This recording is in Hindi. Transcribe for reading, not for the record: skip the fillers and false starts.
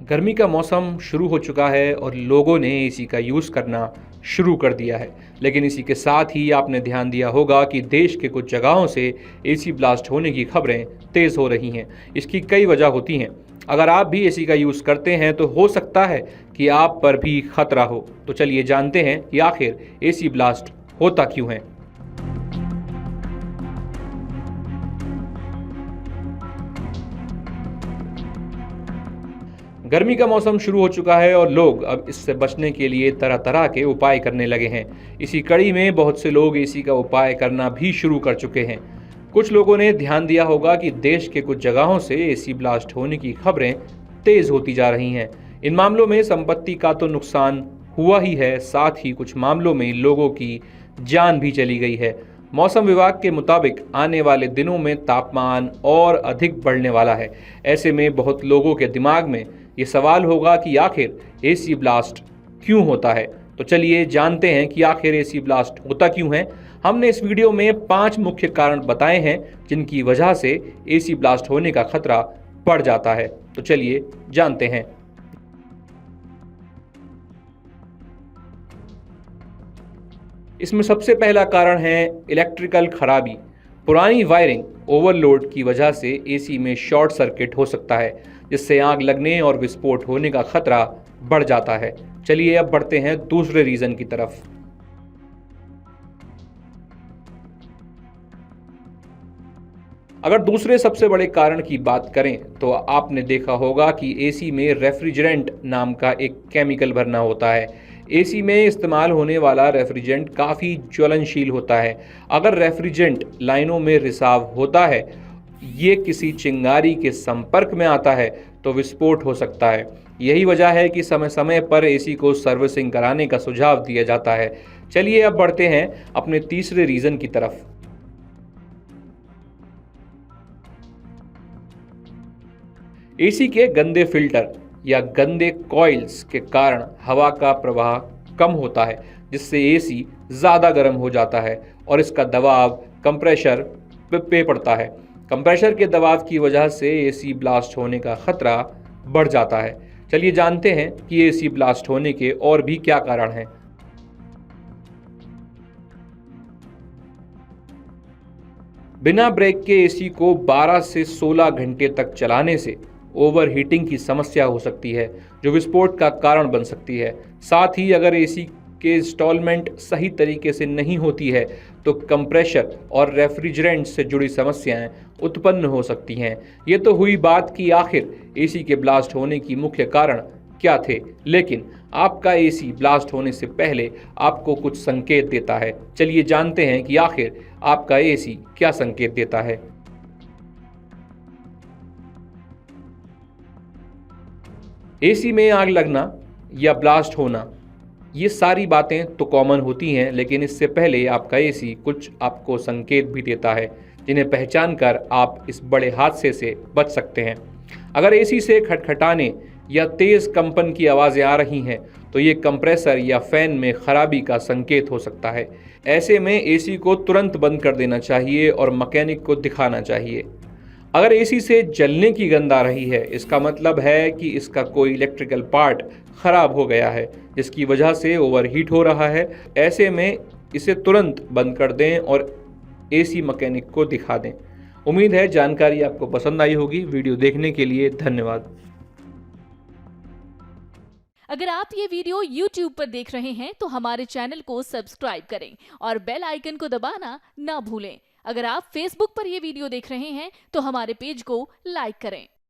गर्मी का मौसम शुरू हो चुका है और लोगों ने एसी का यूज़ करना शुरू कर दिया है। लेकिन इसी के साथ ही आपने ध्यान दिया होगा कि देश के कुछ जगहों से एसी ब्लास्ट होने की खबरें तेज़ हो रही हैं। इसकी कई वजह होती हैं। अगर आप भी एसी का यूज़ करते हैं तो हो सकता है कि आप पर भी खतरा हो। तो चलिए जानते हैं कि आखिर एसी ब्लास्ट होता क्यों है। गर्मी का मौसम शुरू हो चुका है और लोग अब इससे बचने के लिए तरह तरह के उपाय करने लगे हैं। इसी कड़ी में बहुत से लोग एसी का उपाय करना भी शुरू कर चुके हैं। कुछ लोगों ने ध्यान दिया होगा कि देश के कुछ जगहों से एसी ब्लास्ट होने की खबरें तेज होती जा रही हैं। इन मामलों में संपत्ति का तो नुकसान हुआ ही है, साथ ही कुछ मामलों में लोगों की जान भी चली गई है। मौसम विभाग के मुताबिक आने वाले दिनों में तापमान और अधिक बढ़ने वाला है। ऐसे में बहुत लोगों के दिमाग में ये सवाल होगा कि आखिर एसी ब्लास्ट क्यों होता है। तो चलिए जानते हैं कि आखिर एसी ब्लास्ट होता क्यों है। हमने इस वीडियो में 5 मुख्य कारण बताए हैं जिनकी वजह से एसी ब्लास्ट होने का खतरा बढ़ जाता है। तो चलिए जानते हैं। इसमें सबसे पहला कारण है इलेक्ट्रिकल खराबी। पुरानी वायरिंग ओवरलोड की वजह से एसी में शॉर्ट सर्किट हो सकता है, जिससे आग लगने और विस्फोट होने का खतरा बढ़ जाता है। चलिए अब बढ़ते हैं दूसरे रीजन की तरफ। अगर दूसरे सबसे बड़े कारण की बात करें तो आपने देखा होगा कि एसी में रेफ्रिजरेंट नाम का एक केमिकल भरना होता है। एसी में इस्तेमाल होने वाला रेफ्रिजरेंट काफ़ी ज्वलनशील होता है। अगर रेफ्रिजरेंट लाइनों में रिसाव होता है, ये किसी चिंगारी के संपर्क में आता है तो विस्फोट हो सकता है। यही वजह है कि समय समय पर एसी को सर्विसिंग कराने का सुझाव दिया जाता है। चलिए अब बढ़ते हैं अपने तीसरे रीज़न की तरफ। एसी के गंदे फिल्टर या गंदे कॉइल्स के कारण हवा का प्रवाह कम होता है, जिससे एसी ज़्यादा गर्म हो जाता है और इसका दबाव कंप्रेशर पे पड़ता है। कंप्रेशर के दबाव की वजह से एसी ब्लास्ट होने का खतरा बढ़ जाता है। चलिए जानते हैं कि एसी ब्लास्ट होने के और भी क्या कारण हैं। बिना ब्रेक के एसी को 12 से 16 घंटे तक चलाने से ओवर हीटिंग की समस्या हो सकती है, जो विस्फोट का कारण बन सकती है। साथ ही अगर एसी के इंस्टॉलमेंट सही तरीके से नहीं होती है तो कंप्रेशर और रेफ्रिजरेंट से जुड़ी समस्याएं उत्पन्न हो सकती हैं। ये तो हुई बात कि आखिर एसी के ब्लास्ट होने की मुख्य कारण क्या थे, लेकिन आपका एसी ब्लास्ट होने से पहले आपको कुछ संकेत देता है। चलिए जानते हैं कि आखिर आपका एसी क्या संकेत देता है। एसी में आग लगना या ब्लास्ट होना, ये सारी बातें तो कॉमन होती हैं, लेकिन इससे पहले आपका एसी कुछ आपको संकेत भी देता है, जिन्हें पहचान कर आप इस बड़े हादसे से बच सकते हैं। अगर एसी से खटखटाने या तेज़ कंपन की आवाज़ें आ रही हैं तो ये कंप्रेसर या फैन में खराबी का संकेत हो सकता है। ऐसे में एसी को तुरंत बंद कर देना चाहिए और मैकेनिक को दिखाना चाहिए। अगर एसी से जलने की गंध आ रही है, इसका मतलब है कि इसका कोई इलेक्ट्रिकल पार्ट खराब हो गया है, जिसकी वजह से ओवरहीट हो रहा है। ऐसे में इसे तुरंत बंद कर दें और एसी मैकेनिक को दिखा दें। उम्मीद है जानकारी आपको पसंद आई होगी। वीडियो देखने के लिए धन्यवाद। अगर आप ये वीडियो YouTube पर देख रहे हैं तो हमारे चैनल को सब्सक्राइब करें और बेल आइकन को दबाना ना भूलें। अगर आप Facebook पर ये वीडियो देख रहे हैं तो हमारे पेज को लाइक करें।